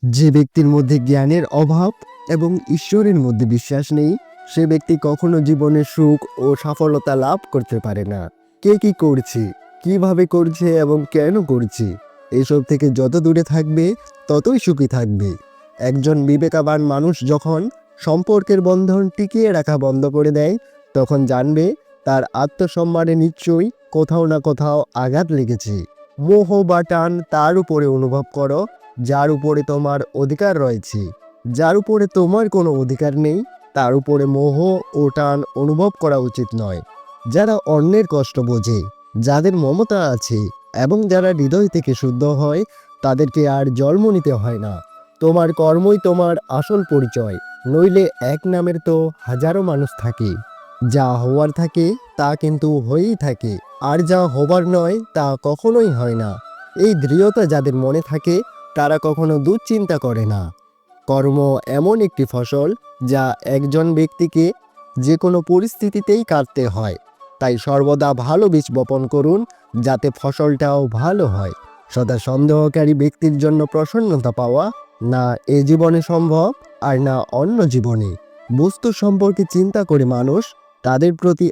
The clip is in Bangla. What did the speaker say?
যে ব্যক্তির মধ্যে জ্ঞানের অভাব এবং ঈশ্বরের মধ্যে বিশ্বাস নেই, সে ব্যক্তি কখনো জীবনে সুখ ও সফলতা লাভ করতে পারে না। কে কি করছে, কিভাবে করছে এবং কেন করছে, এসব থেকে যত দূরে থাকবে ততই সুখী থাকবে। একজন বিবেকবান মানুষ যখন সম্পর্কের বন্ধন টিকিয়ে রাখা বন্ধ করে দেয়, তখন জানবে তার আত্মসম্মানে নিশ্চয়ই কোথাও না কোথাও আঘাত লেগেছে। মোহ বা টান তার উপরে অনুভব করো যার উপরে তোমার অধিকার রয়েছে। যার উপরে তোমার কোনো অধিকার নেই, তার উপরে মোহ ও টান অনুভব করা উচিত নয়। যারা অন্যের কষ্ট বোঝে, যাদের মমতা আছে এবং যারা হৃদয় থেকে শুদ্ধ হয়, তাদেরকে আর জন্ম নিতে হয় না। তোমার কর্মই তোমার আসল পরিচয়, নইলে এক নামের তো হাজারো মানুষ থাকে। যা হওয়ার থাকে তা কিন্তু হয়েই থাকে, আর যা হবার নয় তা কখনোই হয় না। এই দৃঢ়তা যাদের মনে থাকে, তারা কখনো দুশ্চিন্তা করে না। কর্ম এমন একটি ফসল যা একজন ব্যক্তিকে যে কোনো পরিস্থিতিতেই কাটতে হয়। তাই সর্বদা ভালো বীজ বপন করুন, যাতে ফসলটাও ভালো হয়। সদা সন্দেহকারী ব্যক্তির জন্য প্রসন্নতা পাওয়া না এ জীবনে সম্ভব, আর না অন্য জীবনে। বস্তু সম্পর্কে চিন্তা করে মানুষ তাদের প্রতি